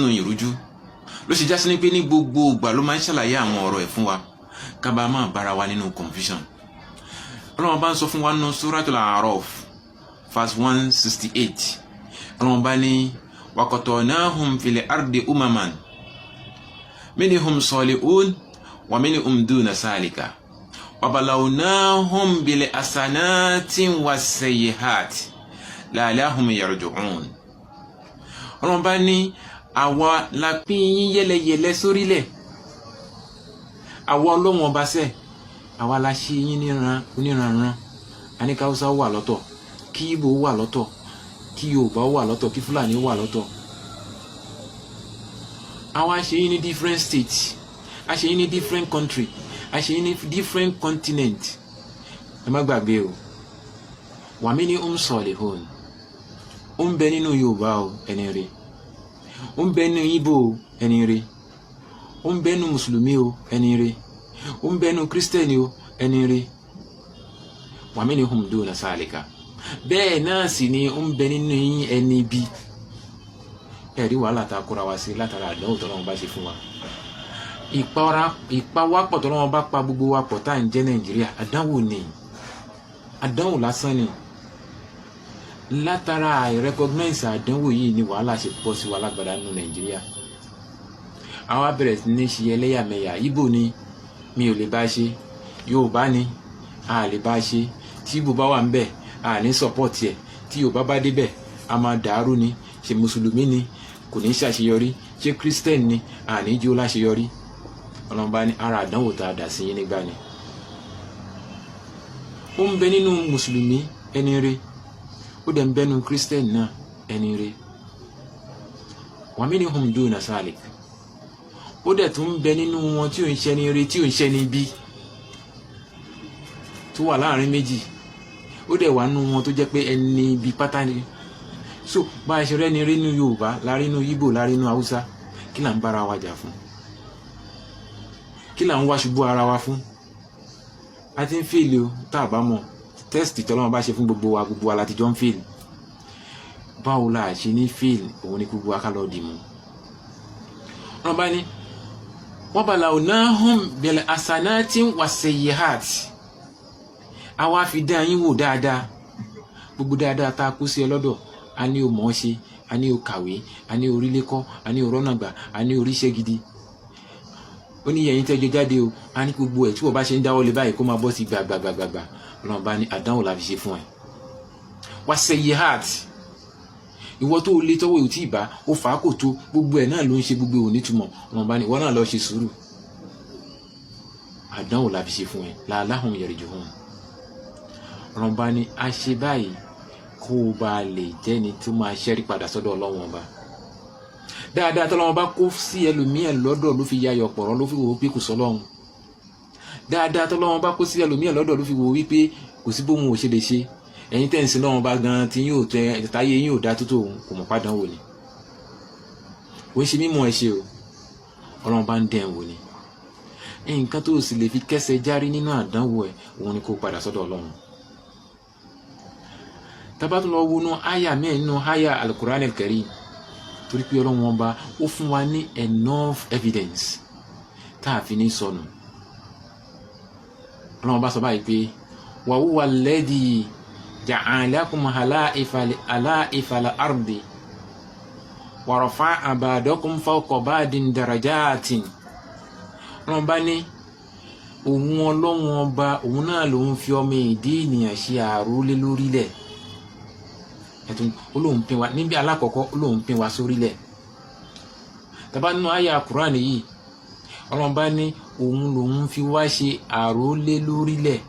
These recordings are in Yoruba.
sínú ìrújú ló ṣe já sí ní pé ní gbogbo ìgbà ló máa ń ṣàlàyé àwọn ọ̀rọ̀ ẹ̀ fún wa ká bá máa bára wa nínú confusion. Ọlọ́run bá ń sọ fún wa nínú Suratul A'raf verse 168. Ọlọ́run bá ní wa qatanahum fil ardi umaman minhum salihun wa minhum duna salika wa balawnahum bil hasanati was sayyiati la'allahum yarji'un. Ọlọ́run bá ní àwa la pín yín yẹ́lẹyẹ̀lẹ sórílẹ̀. Àwa Ọlọ́run ọba ṣe àwa la ṣe yín níran oníranran. Àní ká Hausa wà lọ́tọ̀, kí Igbo wà lọ́tọ̀, kí Yorùbá wà lọ́tọ̀, kí Fúlàní wà lọ́tọ̀. Àwa ṣe yín ní different states, a ṣe yín ní different country, a ṣe yín ní different continent. Ẹ má gbàgbé o, wa minhum salihun. Ó ń bẹ nínú Yorùbá o, ẹni rere. Ó ń bẹ nínú Igbo o, ẹni rere. Ó ń bẹ nínú Mùsùlùmí o, ẹni rere. Ó ń bẹ nínú Kírísítẹ́nì o, ẹni rere. Wa minhum duna salika. Bẹ́ẹ̀ náà sì ni ó ń bẹ nínú yín ẹni bí. Ẹ̀rí wàhálà tá a kóra wa sí látara àdánwò tọ́lọ́run bá ṣe fún wa. Ìpawápọ̀ tọ́lọ́run bá pa gbogbo wa pọ̀ tá à ń jẹ́ Nàìjíríà. Àdánwò ni. Àdánwò lásán ni. Látara àìrẹ́kọ́gnáìsì àdánwò yìí ni wàhálà ṣe pọ̀ sí wa lágbàdá nínú Nàìjíríà. Àwa bẹ̀rẹ̀ sí ní ṣe ẹlẹ́yàmẹ̀yà. Ìgbò ni mi ò lè bá ṣe, Yorùbá ni a lè bá ṣe. Tí Ìgbò bá wà ń bẹ̀ a ní support ẹ̀, tí Yorùbá bá débẹ̀ a máa dàrú ni. Ṣé Mùsùlùmí ni kò ní ṣàṣeyọrí, ṣé Christian ni a ní jó láṣeyọrí. Ọlọ́run bá ní ara àdánwò tá a dà sí yín nígbà ni. Ó ń bẹ nínú Mùsùlùmí ẹni rere, ó dẹ̀ ń bẹ nínú Christian náà ẹni rere. Wa minhum duna salik. Ó dẹ̀ tún ń bẹ nínú wọn tí ò ń ṣe ní rere, tí ò ń ṣe ní bí, tó wà láàrin méjì. Ó dẹ̀ wà nínú wọn tó jẹ́ pé ẹni bí pátá ni. So bá a ṣe rẹ́ni rí nínú Yorùbá, lárí nínú Igbo, lárí nínú Hausa, kí là ń bára wa jà fún? Kí là ń wá ṣubú ara wa fún? A ti ń fèèlì o, tá a bá mọ̀. Tẹ́sítì tọ́lọ́run bá ṣe fún gbogbo wa láti jọ ń fèèlì. Báwo la ṣe ní fèèlì? Òun ni gbogbo wa ká lọ dì mú. Wọ́n bá ní wa balawnahum bil hasanati was sayyiati. Àwa fi dán yín wò dáadáa. Gbogbo dáadáa tá a kú sí ẹ lọ́dọ̀. A ní o mọ̀ ọ́ ṣe, a ní o kàwé, a ní orílẹ̀ kọ́, a ní orọ́nà gbà, a ní oríṣẹ́ gidi. Ó ní yẹ̀yìn tẹ́jọ jáde o, a ní gbogbo ẹ̀ tí wọ́n bá ṣe ń dáwọ́ lé báyìí kó máa bọ́ sí gbàgbàgbàgbà. Ọlọ́run bá ní àdánwò la fi ṣe fún ẹ. Was sayyiati. Ìwọ tó lé tọ́wọ́ ìwò tí ì bá, ó fà á kò tó, gbogbo ẹ̀ náà ló ń ṣe gbogbo ò nítumọ̀. Ọlọ́run bá ní ìwọ náà lọ ṣe sùúrù. Àdánwò la fi ṣe fún ẹ. La'allahum yarji'un. Ọlọ́run bá ní a ṣe báyìí kó o bá lè jẹ́ni tó máa ṣẹ́rí padà sọ́dọ̀ Ọlọ́run ọba. Dáadáa tọ́lọ́run bá kó sí ẹlòmíẹ̀ lọ́dọ̀ ló fi yayọ̀ pọ̀rọ̀ ló fi wò ó pé kò sọ́lọ́run. Dáadáa tọ́lọ́run bá kó sí ẹlòmíẹ̀ lọ́dọ̀ ló fi wò ó wípé kò sí bóun ò ṣe lè ṣe. Ẹ̀yin tẹ́ ń sin Ọlọ́run bá gan tí yóò tẹ táyé yín ò dá tó òun kò mọ̀ pàdánwò ni. Ó ń ṣe mímọ̀ ẹ ṣe o. Ọlọ́run bá ń dẹ̀ ń wò ni. Nǹkan tó sì lè fi kẹ́sẹ̀ járí nínú àdánwò ẹ̀ òun ni kó padà sọ́dọ̀ Ọlọ́run. Tábà tún lọ wọnú àyà mẹ́rin nínú àyà Al-Qur'an al-Karim, torí pé Ọlọ́run ọba ó fún wa ní enough evidence tá a fi ní sọnù. Ọlọ́run ọba sọ báyìí pé wa huwa alladhi ja'alakum khala'ifa al-ardi wa rafa'a ba'dakum fawqa ba'din darajatin. Ọlọ́run ọba ní òun Ọlọ́run ọba òun náà lòun fi ọmọ èdè ènìyàn ṣe àrólé lórílẹ̀. Olóhùn pín wa níbi alákọ̀ọ́kọ́, olóhùn pín wa sórílẹ̀. Tàbá nínú àyà Kùránì yìí, Ọlọ́run bá ní òun lòun fi wá ṣe àrólé lórílẹ̀.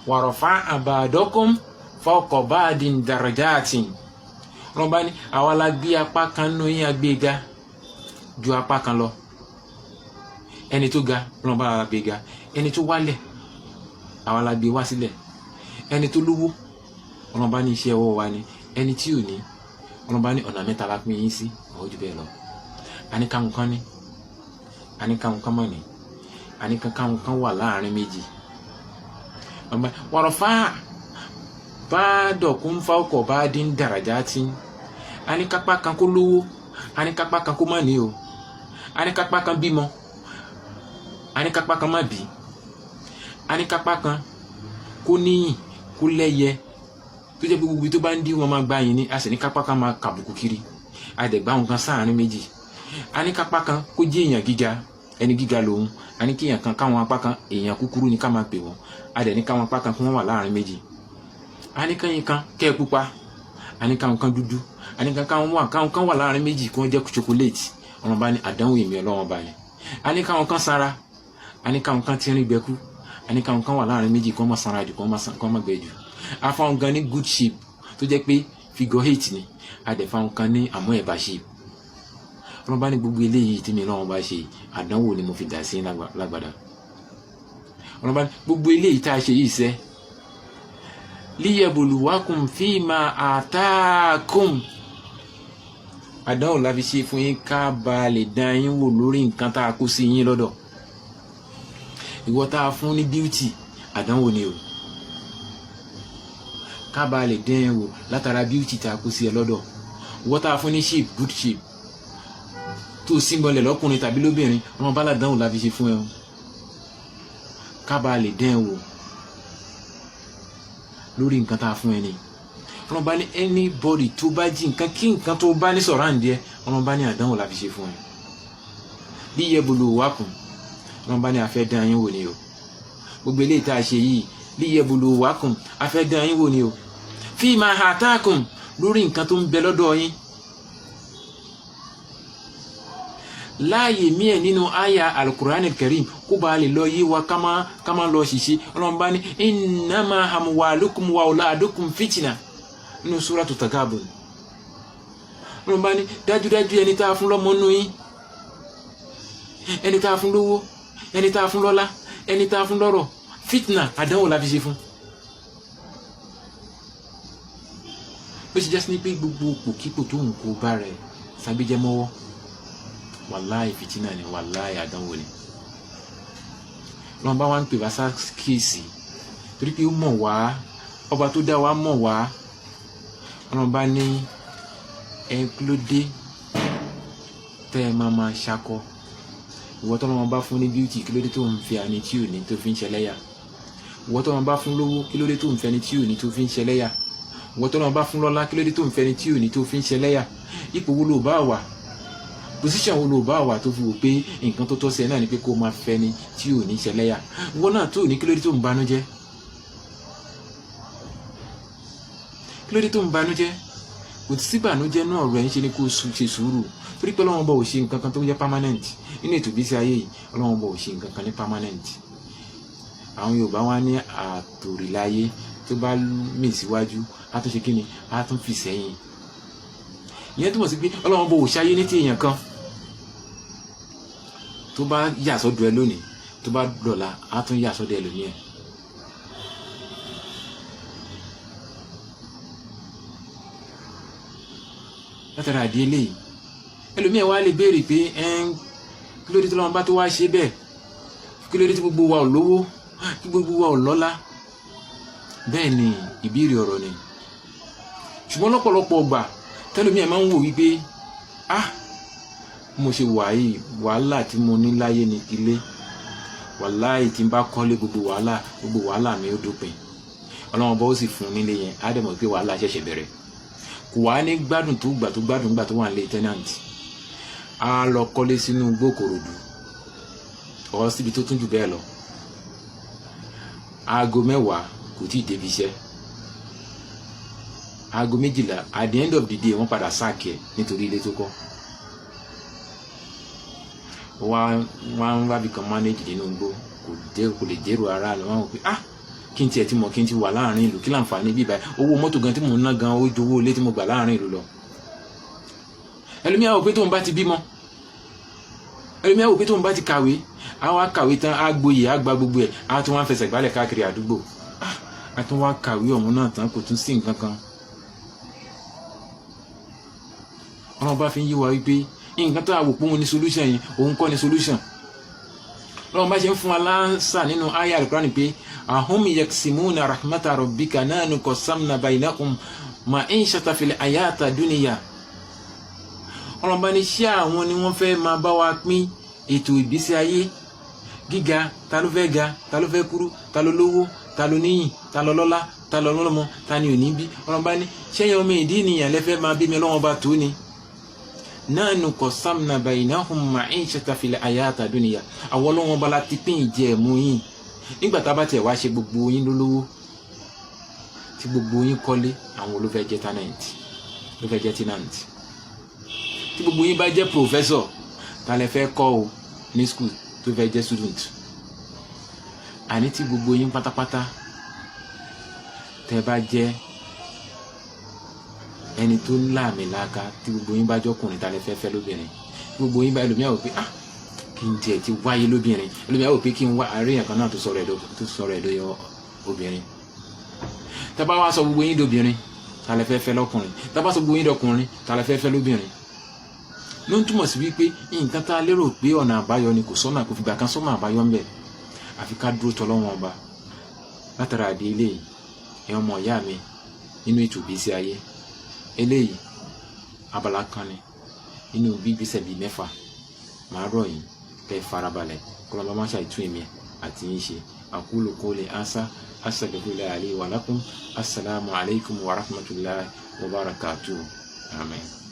Wa rafa'a ba'dakum fawqa ba'din darajatin. Ọlọ́run bá ní àwa la gbé apá kan nínú yín agbéga ju apá kan lọ. Ẹni tó ga Ọlọ́run bá la gbé ga, ẹni tó wálẹ̀ àwa la gbé wá sílẹ̀. Ẹni tó lówó Ọlọ́run bá ní iṣẹ́ ọwọ́ wa ni. Ẹni tí ò ní Ọlọ́run bá ní ọ̀nà mẹ́ta la pín yín sí, àwọn ojú bẹ́ẹ̀ lọ. Àní káwọn kan ní, àní káwọn kan mọ̀ ní, àní káwọn kan wà láàrin méjì. Wa rafa'a ba'dakum fawqa ba'din darajatin. Àní kápá kan kó lówó a ní kápá kan kó má ní o, a ní kápá kan bímọ, a ní kápá kan má bí, a ní kápá kan kó níyìn kó lẹ́yẹ tó jẹ́ gbogbo tó bá ń dí wọn máa gbá yín ní, a sì ní kápá kan máa kàbùkù kiri, a dẹ̀ gbá wọn kan sáàárín méjì, a ní kápá kan kó jẹ́ èèyàn gíga, ẹni gíga lòun, a ní kíyàn kan káwọn apá kan èèyàn kúkúrú ní ká máa pè wọ́n, a dẹ̀ ní káwọn apá kan kí wọ́n wà láàárín méjì, a ní kẹ́yìn kan kẹ́ ẹ pupa, a ní káwọn kan dúdú, a ní káwọn kan wà láàárín méjì kí wọ́n jẹ́ chocolate. Ọlọ́run bá ní àdánwò èmi Ọlọ́run bá ní. A ní káwọn kan sára, a ní káwọn kan tínrín gbẹkú, a ní káwọn kan wà láàárín méjì kí wọ́n má sanra jù kí wọ́n má gbẹ jù. A fáwọn gan ní good shape tó jẹ́ pé figure 8 ni, a dẹ̀ fáwọn kan ní àmọ́ ẹ̀bà shape. Ọlọ́run bá ní gbogbo eléyìí tí mi Ọlọ́run bá ṣe àdánwò ni mo fi dà sí lágbàdá. Ọlọ́run bá ní gbogbo eléyìí tá a ṣe yìí sẹ́ liyabluwakum fima ataakum, àdánwò la fi ṣe fún yín ká ba lè dán yín wò lórí nǹkan tá a kó sí yín lọ́dọ̀. Ìwọ tá a fún ní beauty àdánwò ni o, ká ba lè dán yín wò látara beauty tá a kó sí ẹ lọ́dọ̀. Ìwọ tá a fún ní shape good shape tó símbọlẹ̀ lọ́kùnrin tàbí lóbìnrin, ọmọ bá làdánwò la fi ṣe fún ẹ o, ká ba lè dán yín wò lórí nǹkan tá a fún ẹ ni. Ọlọ́run bá ní anybody tó bá jí nǹkan kí nǹkan tó bá ní sọ̀rọ̀ àǹdí ẹ, Ọlọ́run bá ní àdánwò la fi ṣe fún ẹ. liyabluwakum, Ọlọ́run bá ní a fẹ́ dán yín wò ni o. Gbogbo eléyìí tá a ṣe yìí liyabluwakum, a fẹ́ dán yín wò ni o. fima ataakum, lórí nǹkan tó ń bẹ lọ́dọ̀ yín. láàyè míẹ̀ nínú àyà al-Qur'an al-Karim kó bá lè lọ yí wa ká má lọ ṣìṣe. Ọlọ́run bá ní innama amwalukum wa auladukum fitna nínú suratu Tagabun. Ọlọ́run bá ní dájúdájú ẹni tá a fún lọ́mọ nínú yín, ẹni tá a fún lówó, ẹni tá a fún lọ́lá, ẹni tá a fún lọ́rọ̀, fitna àdánwò la fi ṣe fún. ó sì jásí ní pé gbogbo òpòkípò tó ń kó bá rẹ̀ sábẹ́jẹ́ mọ́wọ́, wàláì fìtínà ni, wàláì àdánwò ni. Ọlọ́run bá wá ń pè wá sákèsì torí pé ó mọ̀ wá, ọba tó dá wa mọ̀ wá. Ọlọ́run bá ní ẹ kí ló dé tẹ́ ẹ máa ṣakọ. Ìwọ tó lọ́wọ́ bá fún ní beauty, kí ló dé tó ń fi àní tí ò ní tó fi ń ṣẹlẹ́yà. Ìwọ tó lọ́wọ́ bá fún lówó, kí ló dé tó ń fẹ́ni tí ò ní tó fi ń ṣẹlẹ́yà. Ìwọ tó lọ́wọ́ bá fún lọ́lá, kí ló dé tó ń fẹ́ni tí ò ní tó fi ń ṣẹlẹ́yà. Ipò wo ló bá wà, position wo ló bá wà tó fi wò pé nǹkan tó tọ́ sí ẹ náà ni pé kó máa fẹ́ni tí ò ní ṣẹlẹ́yà. Ìwọ náà tó ní kí ló dé tó ń banújẹ́, kí ló dé tó ń banújẹ́. Kò sí ìbànújẹ́ náà ọ̀rọ̀ ẹ̀ ń ṣe ni kó ṣe sùúrù torí pé Ọlọ́run bá ò ṣe nǹkan kan tó jẹ́ permanent nínú ètò ìgbésí ayé yìí. Ọlọ́run bá ò ṣe nǹkan kan ní permanent. Àwọn Yorùbá wá ní àtòrìláyé tó bá mì síwájú á tún ṣe kí ni, á tún fì sẹ́yìn. Ìyẹn túmọ̀ sí pé Ọlọ́run bá ò ṣayé ní ti èèyàn kan tó bá yà sọ́dọ̀ ẹ lónìí, tó bá dọ̀la á tún yà sọ́dọ̀ ẹ lónìí ẹ̀. Látara àdí eléyìí ẹlòmíẹ̀ wá lè béèrè pé kí ló dé tí Ọlọ́run bá tó wá ṣe bẹ́ẹ̀, kí ló dé tí gbogbo wa ò lówó, kí gbogbo wa ò lọ́lá. Bẹ́ẹ̀ ni ìbéèrè ọ̀rọ̀ ni, ṣùgbọ́n lọ́pọ̀lọpọ̀ ọgbà tẹ́lòmíẹ̀ máa ń wò wípé mo ṣe wà yìí, wàhálà tí mo ní láyé ní ilé, wàláhì tí n bá kọ́lé gbogbo wàhálà mi ó dópin. Ọlọ́run bá ó sì fún nílé yẹn, á dẹ̀ mọ̀ pé wàhálà ṣẹ̀ṣẹ̀ bẹ̀rẹ̀. Kò wá ní gbádùn tó gbà tó wà nílé tenant, á lọ kọ́lé sínú igbó Ìkòròdú ọ̀ síbi tó tún jù bẹ́ẹ̀ lọ. Aago 10 kò tí ì débi iṣẹ́, aago 12 at the end of the day wọ́n padà sáàkì ẹ̀ nítorí ilé tó kọ́. Wọ́n ń wábi kan manage nínú igbó, kò lè jẹ́rù ara lọ. Wọ́n wọ́n pé kí n tiẹ̀ ti mọ̀, kí n ti wà láàrin ìlú, kí láǹfààní bíbá owó mọ́tò gan tí mò ń ná gan ó ju owó ilé tí mo gbà láàrin ìlú lọ. Ẹlòmíà wò pé tóun bá ti bímọ, ẹlòmíà wò pé tóun bá ti kàwé, á wá kàwé tán, á gboyè, á gba gbogbo ẹ̀, á tún wá fẹsẹ̀ gbálẹ̀ káàkiri àdúgbò. Á tún wá kàwé ọ̀hún náà tán, kò tún sí nǹkan kan. Ọlọ́run bá fi ń yí wa wípé nǹkan tó àwò pé òun ní solution yìí, òun kọ́ ní solution. Ọlọ́run bá ṣe ń fún wa láǹsà nínú àyá Al-Qur'an pé ahum yaksimuna rahmata rabbika nahnu qasamna bainakum ma'ishata fil hayati dunya ọlọ́run bá ní ṣé àwọn ni wọ́n fẹ́ máa bá wa pín ètò ìgbésí ayé gíga, ta ló fẹ́ ga, ta ló fẹ́ kúrú, ta ló lówó, ta ló níyìn, ta ló lọ́lá, ta ló lọ́mọ, ta ni ò ní bí. ọlọ́run bá ní ṣẹ́yìn ọmọ ìdí ènìyàn lẹ́fẹ́ máa bí mi ọlọ́run bá tó ni. nahnu qassamna baynahum ma'ishata fil hayati dunya. àwọn ọlọ́run bá láti pín ìjẹ ẹ̀mú yín nígbà tá a bá tiẹ̀ wá ṣe gbogbo yín lólówó tí gbogbo yín kọ́lé, àwọn ló fẹ́ jẹ́ tenant, ló fẹ́ jẹ́ tenant. tí gbogbo yín bá jẹ́ professor, ta lẹ fẹ́ kọ́ o ní school tó fẹ́ jẹ́ student. àní tí gbogbo yín pátápátá tẹ́ bá jẹ́ ẹni tó láàmìlàaka, tí gbogbo yín bá jọkùnrin, ta lẹ fẹ́ fẹ́ lóbìnrin. gbogbo yín bá ẹlòmíà wò pé kí n tiẹ̀ ti wáyé lóbìnrin, ẹlòmíà wò pé kí n wá àárín kan náà tó sọ̀rọ̀ ẹ̀dọ́ obìnrin. tá bá wá sọ gbogbo yín dóbìnrin, ta lẹ fẹ́ fẹ́ lọ́kùnrin. tá bá sọ gbogbo yín dọkùnrin, ta lẹ fẹ́ fẹ́ lóbìnrin. ló ń túmọ̀ sí wípé nǹkan tá a lérò pé ọ̀nà àbáyọ ni kò sọ́nà, kò fìgbà kan sọ́nà àbáyọ ń bẹ. àfi ká dúró tọ́lọ́wọ́n ọba. látara àdé eléyìí, ẹ̀yin ọmọ ìyá mi nínú ètò ìgbésí ayé, eléyìí abala kan ni nínú gbígbésẹ̀ bíi 6 màá rọ̀ yín kẹ́ farabalẹ̀ kọ́lọ́mọ má ṣàìtún èmi àti yín ṣe. aqulu qawli hadha astaghfirullaha li wa lakum. assalamu alaikum wa rahmatullahi wa barakatuh. Amen.